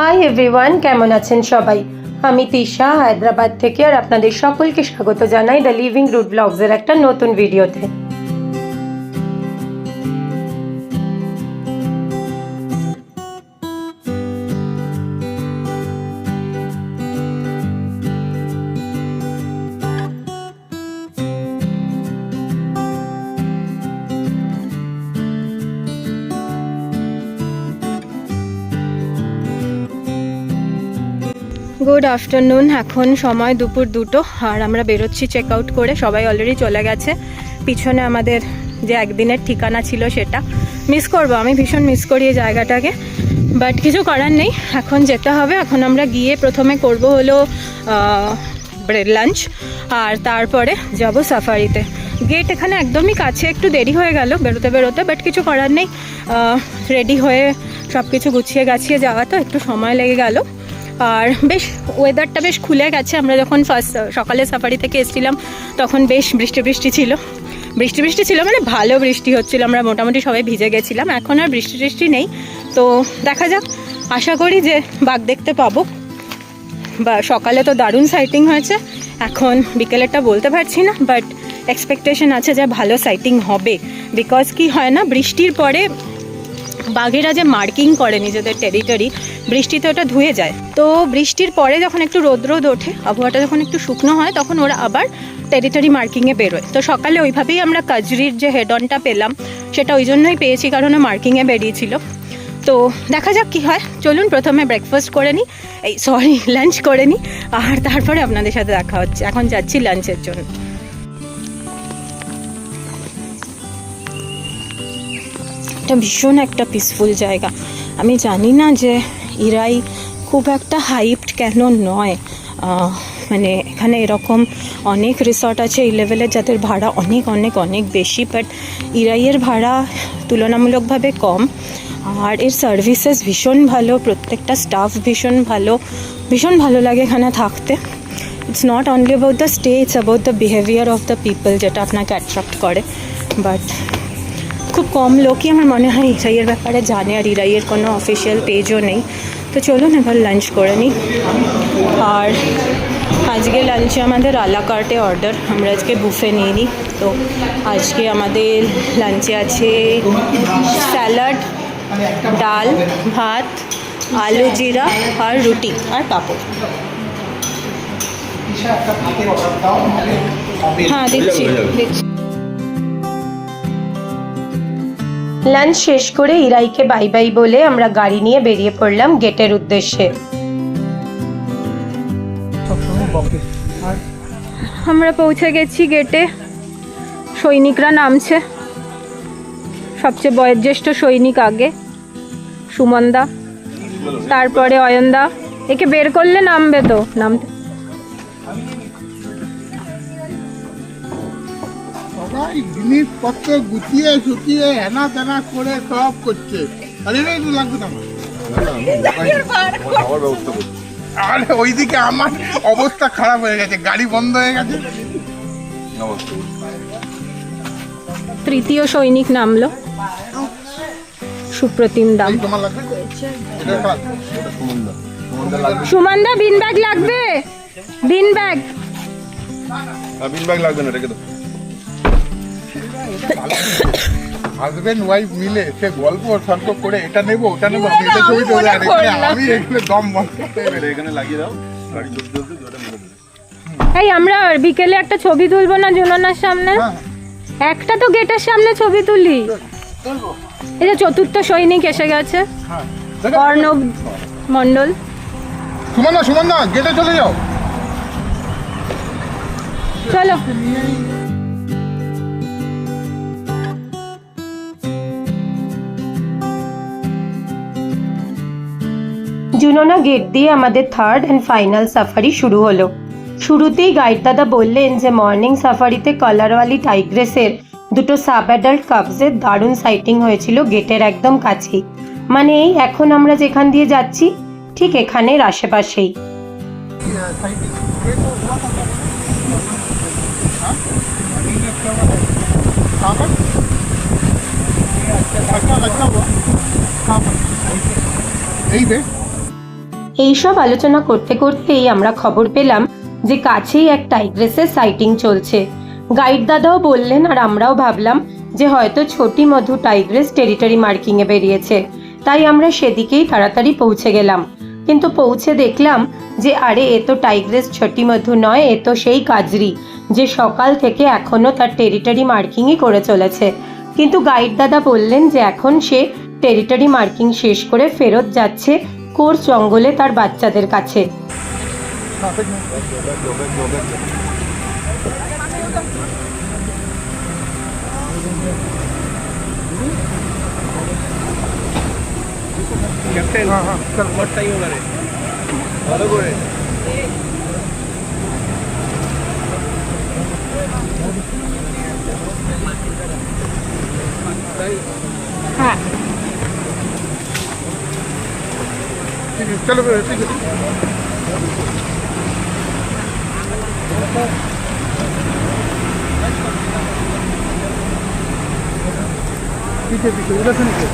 Hi everyone, কেমন আছেন সবাই? আমি তিশা হায়দ্রাবাদ থেকে, আর আপনাদের সকলকে স্বাগত জানাই দ্য লিভিং রুট ব্লগসের একটা নতুন ভিডিওতে। গুড আফটারনুন, এখন সময় দুপুর 2টো, আর আমরা বেরোচ্ছি চেক আউট করে। সবাই অলরেডি চলে গেছে। পিছনে আমাদের যে একদিনের ঠিকানা ছিল সেটা মিস করবো, আমি ভীষণ মিস করি এই জায়গাটাকে, বাট কিছু করার নেই, এখন যেতে হবে। এখন আমরা গিয়ে প্রথমে করব হলো ব্রেড লাঞ্চ, আর তারপরে যাব সাফারিতে। গেট এখানে একদমই কাছে, একটু দেরি হয়ে গেল বেরোতে বেরোতে, বাট কিছু করার নেই। রেডি হয়ে সব কিছু গুছিয়ে গাছিয়ে যাওয়া, তো একটু সময় লেগে গেল। আর বেশ ওয়েদারটা বেশ খুলে গেছে। আমরা যখন ফার্স্ট সকালে সাফারি থেকে এসেছিলাম তখন বেশ বৃষ্টি ছিল, মানে ভালো বৃষ্টি হচ্ছিল, আমরা মোটামুটি সবাই ভিজে গেছিলাম। এখন আর বৃষ্টি নেই, তো দেখা যাক, আশা করি যে বাঘ দেখতে পাবো। বা সকালে তো দারুণ সাইটিং হয়েছে, এখন বিকেলেরটা বলতে পারছি না, বাট এক্সপেকটেশন আছে যে ভালো সাইটিং হবে। বিকজ কি হয় না, বৃষ্টির পরে বাঘেরা যে মার্কিং করে নিজেদের টেরিটরি, বৃষ্টিতে ওটা ধুয়ে যায়। তো বৃষ্টির পরে যখন একটু রোদ ওঠে, আবহাওয়াটা যখন একটু শুকনো হয়, তখন ওরা আবার টেরিটরি মার্কিংয়ে বেরোয়। তো সকালে ওইভাবেই আমরা কাজরির যে হেড অনটা পেলাম, সেটা ওই জন্যই পেয়েছি, কারণ ও মার্কিংয়ে বেরিয়েছিল। তো দেখা যাক কী হয়। চলুন প্রথমে ব্রেকফাস্ট করে নিই, লাঞ্চ করে নিই, আর তারপরে আপনাদের সাথে দেখা হচ্ছে। এখন যাচ্ছি লাঞ্চের জন্য। ভীষণ একটা পিসফুল জায়গা। আমি জানি না যে ইরাই খুব একটা হাইপড কেন নয়, মানে এখানে এরকম অনেক রিসর্ট আছে এই লেভেলের যাদের ভাড়া অনেক অনেক অনেক বেশি, বাট ইরাইয়ের ভাড়া তুলনামূলকভাবে কম। আর এর সার্ভিসেস ভীষণ ভালো, প্রত্যেকটা স্টাফ ভীষণ ভালো লাগে এখানে থাকতে। It's not only about the stay, it's about the behaviour of the people, যেটা আপনাকে অ্যাট্রাক্ট করে। বাট খুব কম লোকই আমার মনে হয় ইরাইয়ের ব্যাপারে জানে, আর ইরাইয়ের কোনো অফিসিয়াল পেজও নেই। তো চলুন এবার লাঞ্চ করে নিই। আর আজকে লাঞ্চে আমাদের আলা কার্টে অর্ডার, আমরা আজকে বুফে নিয়ে নিই। তো আজকে আমাদের লাঞ্চে আছে স্যালাড, ডাল, ভাত, আলু জিরা, আর রুটি, আর পাঁপড়। হ্যাঁ দিচ্ছি। লাঞ্চ শেষ করে ইরাইকে বাই বাই বলে আমরা গাড়ি নিয়ে বেরিয়ে পড়লাম গেটের উদ্দেশ্যে। আমরা পৌঁছে গেছি গেটে। সৈনিকরা নামছে, সবচেয়ে বয়োজ্যেষ্ঠ সৈনিক আগে সুমনদা, তারপরে অয়নদা। একে বের করলে নামবে, তো নামতে জিনিসপত্র গুছিয়ে সুটিয়ে হেনা তেনা করে সব করছে। আরে ওইদিকে আমার অবস্থা খারাপ হয়ে গেছে, গাড়ি বন্ধ হয়ে গেছে। তৃতীয় সৈনিক নামলো, সুপ্রতিম দাম। সুমনদা বিন ব্যাগ লাগবে, বিন ব্যাগ লাগবে না, রেখে দাও। হাজবেন্ড ওয়াইফ মিলে সে গল্প সর্প করে এটা নেবো ওটা নেবো, আমি এটা ছবি তুলে আমি এখানে দম বন্ধ এখানে লাগিয়ে দাও। এই আমরা বিকেলে একটা ছবি তুলবো না জুননার সামনে? একটা তো গেটের সামনে ছবি তুলি। এই যে চতুর্থ সৈনিক এসে গেছে, অর্ণব মন্ডল। সুমন দা গেটে চলে যাও, চলো। জুননা গেট দিয়ে আমাদের থার্ড অ্যান্ড ফাইনাল সাফারি শুরু হলো। শুরুতেই গাইড দাদা বললেন যে মর্নিং সাফারিতে কালারওয়ালি টাইগ্রেসের দুটো সাব অ্যাডাল্ট কাপসের দারুণ সাইটিং হয়েছিল গেটের একদম কাছেই, মানে এই এখন আমরা যেখান দিয়ে যাচ্ছি ঠিক এখানের আশেপাশেই। এই বে এইসব আলোচনা করতে করতেই আমরা খবর পেলাম যে কাছেই এক টাইগ্রেসের সাইটিং চলছে। গাইড দাদাও বললেন আর আমরাও ভাবলাম যে হয়তো ছোটি মধু টাইগ্রেস টেরিটরি মার্কিংয়ে বেরিয়েছে, তাই আমরা সেদিকেই তাড়াতাড়ি পৌঁছে গেলাম। কিন্তু পৌঁছে দেখলাম যে আরে এ তো টাইগ্রেস ছোটি মধু নয়, এ তো সেই কাজরি যে সকাল থেকে এখনো তার টেরিটরি মার্কিংই করে চলেছে। কিন্তু গাইড দাদা বললেন যে এখন সে টেরিটরি মার্কিং শেষ করে ফেরত যাচ্ছে কোর্স জঙ্গলে তার বাচ্চাদের কাছে। चलो ठीक है। पीछे पीछे उधर से नीचे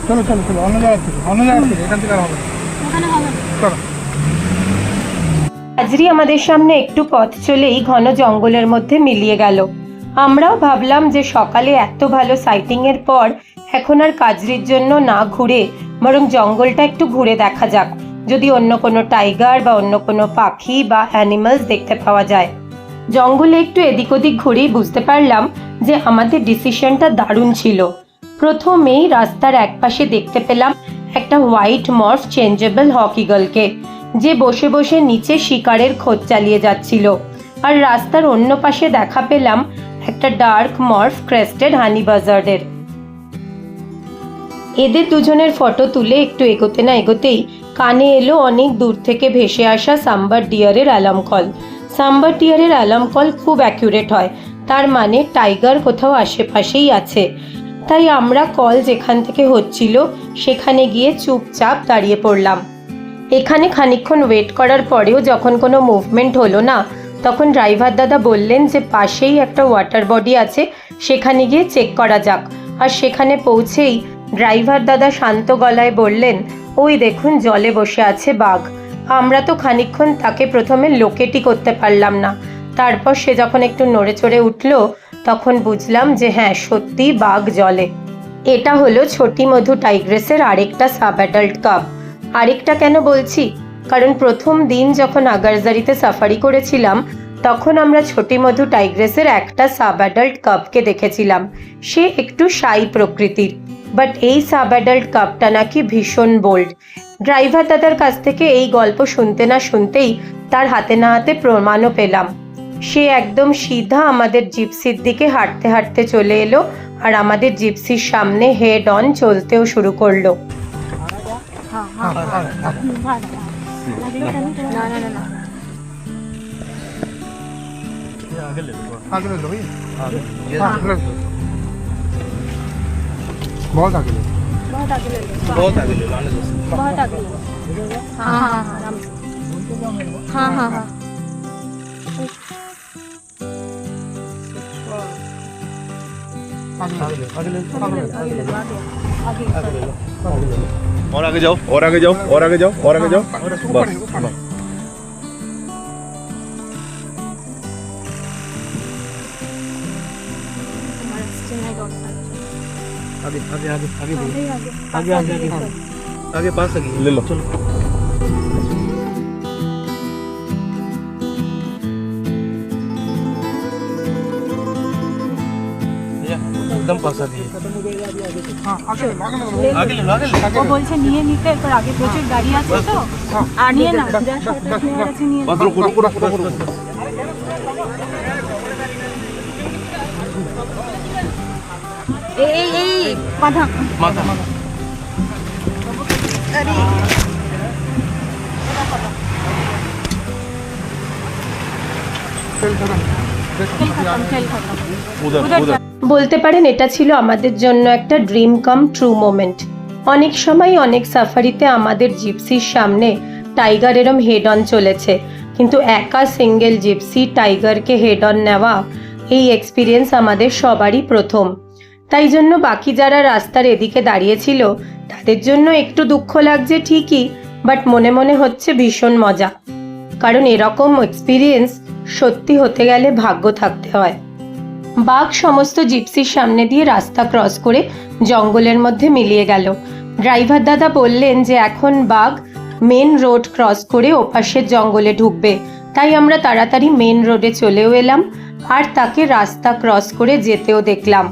चलो चलो चलो অন্য জায়গা থেকে এখান থেকে আর হবে চলো। কাজরি আমাদের সামনে একটু পথ চলেই ঘন জঙ্গলের মধ্যে মিলিয়ে গেল। আমরাও ভাবলাম যে সকালে এত ভালো সাইটিং এর পর এখন আর কাজরির জন্য না ঘুরে বরং জঙ্গলটা একটু ঘুরে দেখা যাক, যদি অন্য কোনো টাইগার বা অন্য কোনো পাখি বা অ্যানিমালস দেখতে পাওয়া যায়। জঙ্গলে একটু এদিক ওদিক ঘুরেই বুঝতে পারলাম যে আমাদের ডিসিশনটা দারুণ ছিল। প্রথমেই রাস্তার একপাশে দেখতে পেলাম একটা হোয়াইট মর্ফ চেঞ্জেবল হক ইগলকে, যে বসে বসে নিচে শিকারের খোঁজ চালিয়ে যাচ্ছিল। আর রাস্তার অন্য পাশে দেখা পেলাম একটা ডার্ক মর্ফ ক্রেস্টেড হানি বাজার্ডের। এদের দুজনের ফটো তুলে একটু এগোতে না এগোতেই কানে এলো অনেক দূর থেকে ভেসে আসা সাম্বার ডিয়ারের অ্যালার্ম কল। সাম্বার ডিয়ারের অ্যালার্ম কল খুব অ্যাকুরেট হয়, তার মানে টাইগার কোথাও আশেপাশেই আছে। তাই আমরা কল যেখান থেকে হচ্ছিল সেখানে গিয়ে চুপচাপ দাঁড়িয়ে পড়লাম। এখানে খানিকক্ষণ ওয়েট করার পরেও যখন কোনো মুভমেন্ট হলো না, তখন ড্রাইভার দাদা বললেন যে পাশেই একটা ওয়াটার বডি আছে, সেখানে গিয়ে চেক করা যাক। আর সেখানে পৌঁছেই ড্রাইভার দাদা শান্ত গলায় বললেন, ওই দেখুন জলে বসে আছে বাঘ। আমরা তো খানিকক্ষণ তাকে প্রথমে লোকেটই করতে পারলাম না, তারপর সে যখন একটু নড়ে চড়ে উঠল তখন বুঝলাম যে হ্যাঁ সত্যি বাঘ জলে। এটা হলো ছোটি মধু টাইগ্রেসের আরেকটা সাব অ্যাডাল্ট কাপ। আরেকটা কেন বলছি, কারণ প্রথম দিন যখন আগারজারিতে সাফারি করেছিলাম তখন আমরা ছোটি মধু টাইগ্রেসের একটা সাব অ্যাডাল্ট কাপকে দেখেছিলাম। সে একটু শাই প্রকৃতির, বাট এই সাব অ্যাডাল্ট কাপটা নাকি ভীষণ বোল্ড। ড্রাইভার দাদার কাছ থেকে এই গল্প শুনতে না শুনতেই তার হাতে না হাতে প্রমাণও পেলাম। সে একদম সিধা আমাদের জিপসির দিকে হাঁটতে হাঁটতে চলে এলো আর আমাদের জিপসির সামনে হেড অন চলতেও শুরু করলো। बहुत आगे ले लो। बहुत आगे ले लो, आने दो। बहुत आगे ले लो। हाँ हाँ हाँ आराम से। हाँ हाँ हाँ आगे ले लो। और आगे जाओ, और आगे जाओ, और आगे जाओ, और आगे जाओ। बस बस। आगे आगे आगे आगे आगे आगे आगे आगे पास आगे ले लो। चलो एकदम पास आगे। हाँ आगे ले लो, आगे ले लो। आगे ले लो, आगे ले लो। ও বলছে নিয়ে নিতে, এরপর আগে প্রচুর গাড়ি আছে তো আর নিয়ে না बस रुको रुको रुको रुको। এই এই মাথা माथा चल खत्म। খেল খতম। उधर उधर। বলতে পারেন এটা ছিল আমাদের জন্য একটা ড্রিম কাম ট্রু মোমেন্ট। অনেক সময় অনেক সাফারিতে আমাদের জিপসির সামনে টাইগার এরম হেড অন চলেছে, কিন্তু একা সিঙ্গেল জিপসি টাইগারকে হেড অন নেওয়া এই এক্সপিরিয়েন্স আমাদের সবারই প্রথম। তাই জন্য বাকি যারা রাস্তার এদিকে দাঁড়িয়েছিল তাদের জন্য একটু দুঃখ লাগছে ঠিকই, বাট মনে মনে হচ্ছে ভীষণ মজা, কারণ এরকম এক্সপিরিয়েন্স সত্যি হতে গেলে ভাগ্য থাকতে হয়। বাঘ সমস্ত জিপসির সামনে দিয়ে রাস্তা ক্রস করে জঙ্গলের মধ্যে মিলিয়ে গেল। ড্রাইভার দাদা বললেন যে এখন বাঘ মেন রোড ক্রস করে ওপাশের জঙ্গলে ঢুকবে, তাই আমরা তাড়াতাড়ি মেন রোডে চলেও এলাম আর তাকে রাস্তা ক্রস করে যেতেও দেখলাম।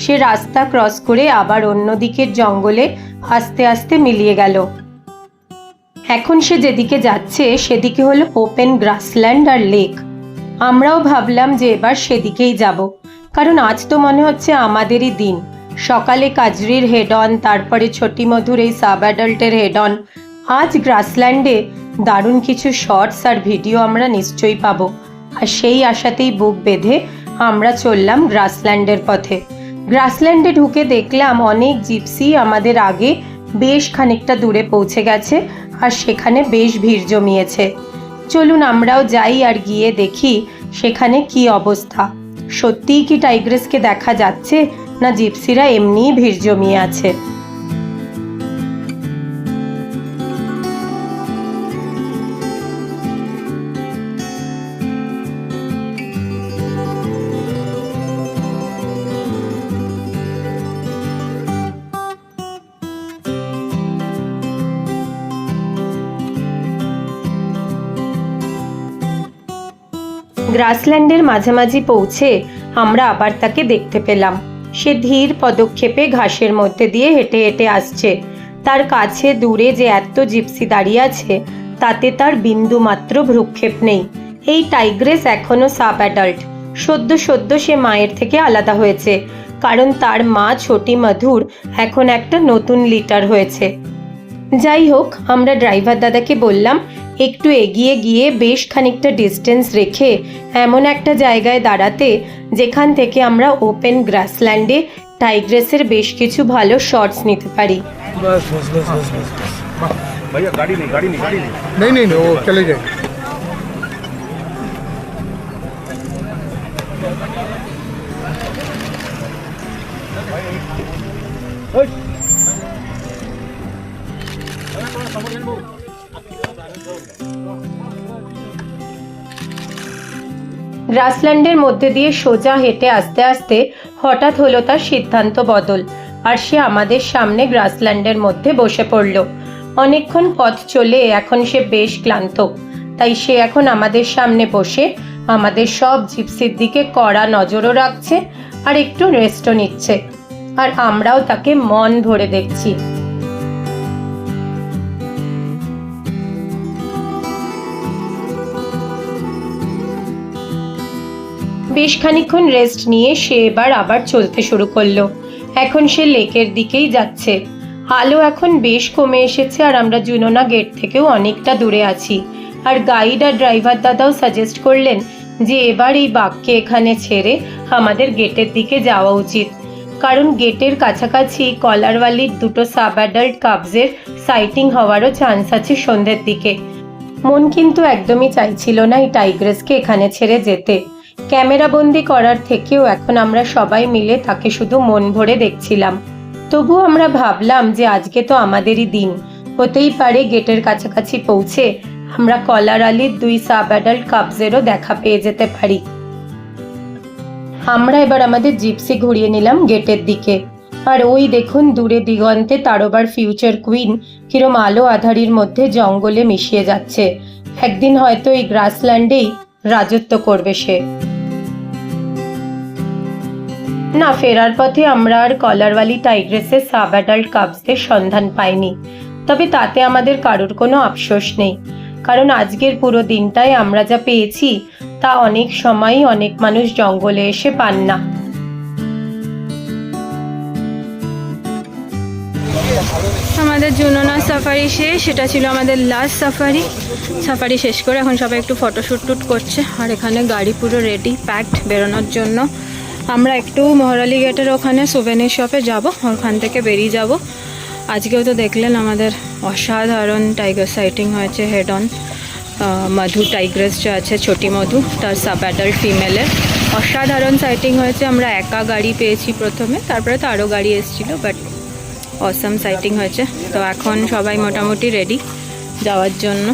সে রাস্তা ক্রস করে আবার অন্য দিকের জঙ্গলে আস্তে আস্তে মিলিয়ে গেল। এখন সে যেদিকে যাচ্ছে সেদিকে হলো ওপেন গ্রাসল্যান্ড আর লেক। আমরাও ভাবলাম যে এবার সেদিকেই যাব, কারণ আজ তো মনে হচ্ছে আমাদেরই দিন। সকালে কাজরির হেড অন, তারপরে ছোটি মধুর এই সাব অ্যাডাল্টের হেড অন, আজ গ্রাসল্যান্ডে দারুণ কিছু শর্টস আর ভিডিও আমরা নিশ্চয়ই পাবো। আর সেই আশাতেই বুক বেঁধে আমরা চললাম গ্রাসল্যান্ডের পথে। গ্রাসল্যান্ডে ঢুকে দেখলাম অনেক জিপসি আমাদের আগে বেশ খানিকটা দূরে পৌঁছে গেছে আর সেখানে বেশ ভিড় জমিয়েছে। চলুন আমরাও যাই আর গিয়ে দেখি সেখানে কি অবস্থা। সত্যিই কি টাইগ্রেসকে দেখা যাচ্ছে, না জিপসিরা এমনিই ভিড় জমিয়ে আছে? গ্রাসল্যান্ডের মাঝামাঝি পৌঁছে আমরা আবার তাকে দেখতে পেলাম। সে ধীর পদক্ষেপে ঘাসের মধ্যে দিয়ে হেঁটে হেঁটে আসছে। তার কাছে দূরে যে এত জিপসি দাঁড়িয়ে আছে তাতে তার বিন্দু মাত্র ভ্রুক্ষেপ নেই। এই টাইগ্রেস এখনো সাব অ্যাডাল্ট, সদ্য সে মায়ের থেকে আলাদা হয়েছে, কারণ তার মা ছোটি মধুর এখন একটা নতুন লিটার হয়েছে। যাই হোক, আমরা ড্রাইভার দাদাকে বললাম একটু এগিয়ে গিয়ে বেশ খানিকটা ডিস্টেন্স রেখে এমন একটা জায়গায় দাঁড়াতে যেখান থেকে আমরা ওপেন গ্রাসল্যান্ডে টাইগ্রেসের বেশ কিছু ভালো শর্টস নিতে পারি। भैया गाड़ी नहीं नहीं वो चले जाए। গ্রাসল্যান্ডের মধ্যে দিয়ে সোজা হেঁটে আস্তে আস্তে হঠাৎ হলো তার সিদ্ধান্ত বদল, আর সে আমাদের সামনে গ্রাসল্যান্ডের মধ্যে বসে পড়ল। অনেকক্ষণ পথ চলে এখন সে বেশ ক্লান্ত, তাই সে এখন আমাদের সামনে বসে আমাদের সব জিপসির দিকে কড়া নজরও রাখছে আর একটু রেস্টও নিচ্ছে, আর আমরাও তাকে মন ভরে দেখছি। বেশ খানিকক্ষণ রেস্ট নিয়ে সে আবার চলতে শুরু করলো। এখন সে লেকের দিকেই যাচ্ছে। আলো এখন বেশ কমে এসেছে আর আমরা জুনোনা গেট থেকেও অনেকটা দূরে আছি। আর গাইড আর ড্রাইভার দাদাও সাজেস্ট করলেন যে এবার এই বাঘকে এখানে ছেড়ে আমাদের গেটের দিকে যাওয়া উচিত, কারণ গেটের কাছাকাছি কলারওয়ালির দুটো সাব অ্যাডাল্ট কাবজের সাইটিং হওয়ারও চান্স আছে সন্ধ্যের দিকে। মন কিন্তু একদমই চাইছিল না এই টাইগ্রেসকে এখানে ছেড়ে যেতে। ক্যামেরাবন্দি করার থেকেও এখন আমরা সবাই মিলে তাকে শুধু মন ভরে দেখছিলাম। তবু আমরা ভাবলাম যে আজকে তো আমাদেরই দিন, হতেই পারে গেটের কাছাকাছি পৌঁছে আমরা কলারওয়ালির দুই সাব অ্যাডাল্ট কাবজেরও দেখা পেয়ে যেতে পারি। আমরা এবার আমাদের জিপসি ঘুরিয়ে নিলাম গেটের দিকে, আর ওই দেখুন দূরে দিগন্তে তারোবার ফিউচার কুইন কিরম আলো আধারির মধ্যে জঙ্গলে মিশিয়ে যাচ্ছে। একদিন হয়তো এই গ্রাসল্যান্ডেই রাজত্ব করবে সে। না, ফেরার পথে আমরা আর কলারওয়ালি টাইগ্রেসের সাব অ্যাডাল্ট কাবসদের সন্ধান পাইনি, তবে তাতে আমাদের কারোর কোনো আফসোস নেই, কারণ আজকের পুরো দিনটায় আমরা যা পেয়েছি তা অনেক সময়ই অনেক মানুষ জঙ্গলে এসে পান না। আমাদের জুনোনা সাফারি শেষ, সেটা ছিল আমাদের লাস্ট সাফারি শেষ করে এখন সবাই একটু ফটোশ্যুট করছে, আর এখানে গাড়ি পুরো রেডি প্যাকড বেরোনোর জন্য। আমরা একটু মহারালি গেটের ওখানে সুভেনির শপে যাব, ওখান থেকে বেরিয়ে যাব। আজকেও তো দেখলেন আমাদের অসাধারণ টাইগার সাইটিং হয়েছে হেড অন। মধু টাইগ্রেস যে আছে ছোটি মধু, তার সাব অ্যাডাল্ট ফিমেলের অসাধারণ সাইটিং হয়েছে। আমরা একা গাড়ি পেয়েছি প্রথমে, তারপরে তো আরও গাড়ি এসেছিলো, বাট অসাম সাইটিং হয়েছে। তো এখন সবাই মোটামুটি রেডি যাওয়ার জন্য।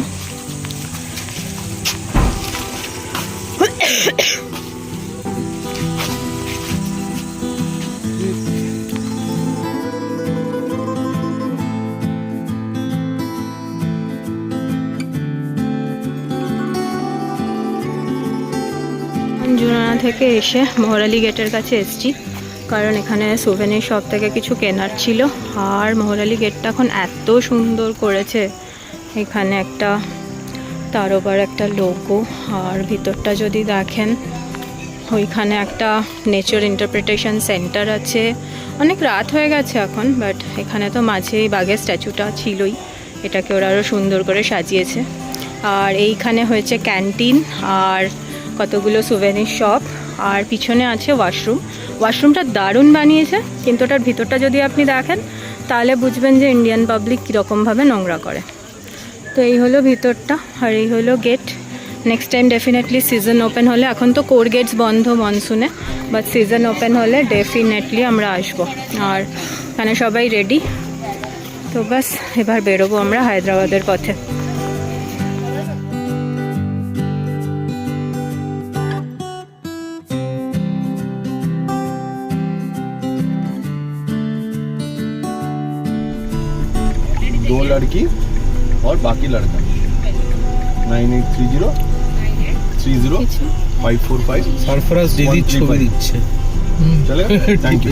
জুনানা থেকে এসে মহরালি গেটের কাছে এসেছি, কারণ এখানে সুভেনির শপ থেকে কিছু কেনার ছিল। আর মহরালি গেটটা এখন এত সুন্দর করেছে, এখানে একটা তার ওপর একটা লোগো, আর ভিতরটা যদি দেখেন ওইখানে একটা নেচার ইন্টারপ্রিটেশন সেন্টার আছে। অনেক রাত হয়ে গেছে এখন, বাট এখানে তো মাঝেই বাঘের স্ট্যাচুটা ছিলই, এটাকে ওরা আরও সুন্দর করে সাজিয়েছে। আর এইখানে হয়েছে ক্যান্টিন আর কতগুলো সুভেনির শপ, আর পিছনে আছে ওয়াশরুম। ওয়াশরুমটা দারুণ বানিয়েছে, কিন্তু ওটার ভিতরটা যদি আপনি দেখেন তাহলে বুঝবেন যে ইন্ডিয়ান পাবলিক কীরকমভাবে নোংরা করে। তো এই হলো ভিতরটা, আর এই হলো gate. Next time definitely season open হলে, এখন তো কোর গেটস বন্ধ মনসুনে, বাট সিজন ওপেন হলে ডেফিনেটলি আমরা আসবো। আর এখানে সবাই রেডি, তো বাস এবার বেরোবো আমরা হায়দ্রাবাদের পথে। दो लड़की और बाकी लड़का 9830 सरफराज दीदी ছবি দিচ্ছে। चलेगा थैंक यू।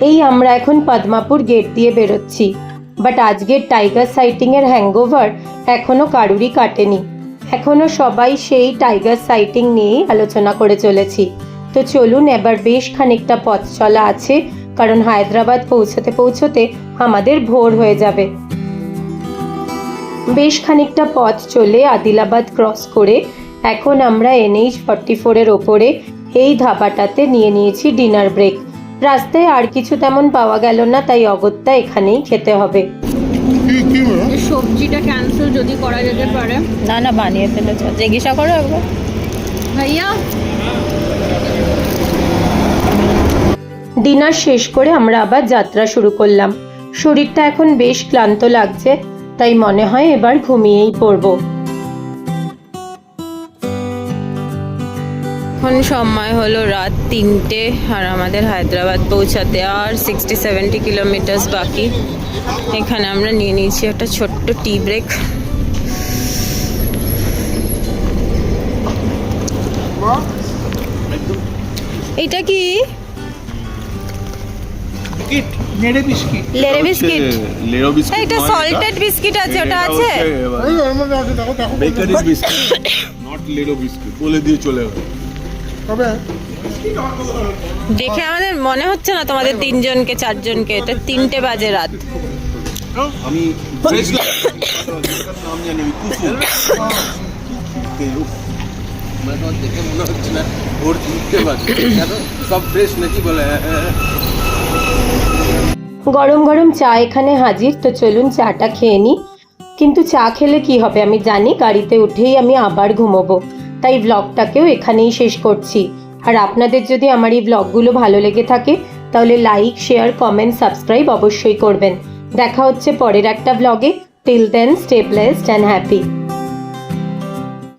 এই আমরা এখন পদ্মাপুর গেট দিয়ে বেরোচ্ছি, বাট আজকের টাইগার সাইটিংয়ের হ্যাংওভার এখনও কারুরই কাটেনি। এখনও সবাই সেই টাইগার সাইটিং নিয়েই আলোচনা করে চলেছি। তো চলুন, এবার বেশ খানিকটা পথ চলা আছে, কারণ হায়দ্রাবাদ পৌঁছতে পৌঁছতে আমাদের ভোর হয়ে যাবে। বেশ খানিকটা পথ চলে আদিলাবাদ ক্রস করে এখন আমরা NH 44-এর ওপরে এই ধাবাটাতে নিয়ে নিয়েছি ডিনার ব্রেক। রাস্তায় আর কিছু তেমন পাওয়া গেল না, তাই অগত্যা এখানেই খেতে হবে। সবজিটা ক্যান্সেল যদি করা যেতে পারে। না না, বানিয়ে ফেলেছ, জিজ্ঞাসা করো একবার। ভাইয়া ডিনার শেষ করে আমরা আবার যাত্রা শুরু করলাম। শরীরটা এখন বেশ ক্লান্ত লাগছে, তাই মনে হয় এবার ঘুমিয়েই পড়ব। এখন সময় হলো রাত 3টে, আর আমাদের হায়দ্রাবাদ পৌঁছাতে আর 60-70 কিলোমিটার বাকি। এখানে আমরা নিয়ে নিয়েছি একটা ছোট্ট টি ব্রেক। এটা কি? নেড়ে বিস্কিট। লেরে বিস্কিট। लेरो बिस्किट এটা সল্টেড বিস্কিট আছে, ওটা আছে? बेकरीज बिस्किट नॉट लेरो बिस्किट बोले दिए चले गए। দেখে আমাদের মনে হচ্ছে না তোমাদের 3জনকে 4জনকে। এটা 3টে বাজে রাত। আমি ফ্রেশ নাম জানি কুসুম मैं तो देखे মনে হচ্ছে না ওর 3টে বাজে, কেন সব ফ্রেশ নাকি বলে। গরম গরম চা এখানে হাজির, তো চলুন চাটা খেয়ে নিই। কিন্তু চা খেলে কি হবে আমি জানি, গাড়িতে উঠেই আমি আবার ঘুমোবো, তাই ব্লগটাকেও এখানেই শেষ করছি। আর আপনাদের যদি আমার এই ব্লগগুলো ভালো লেগে থাকে তাহলে লাইক, শেয়ার, কমেন্ট, সাবস্ক্রাইব অবশ্যই করবেন। দেখা হচ্ছে পরের একটা ব্লগে। Till then stay blessed and happy.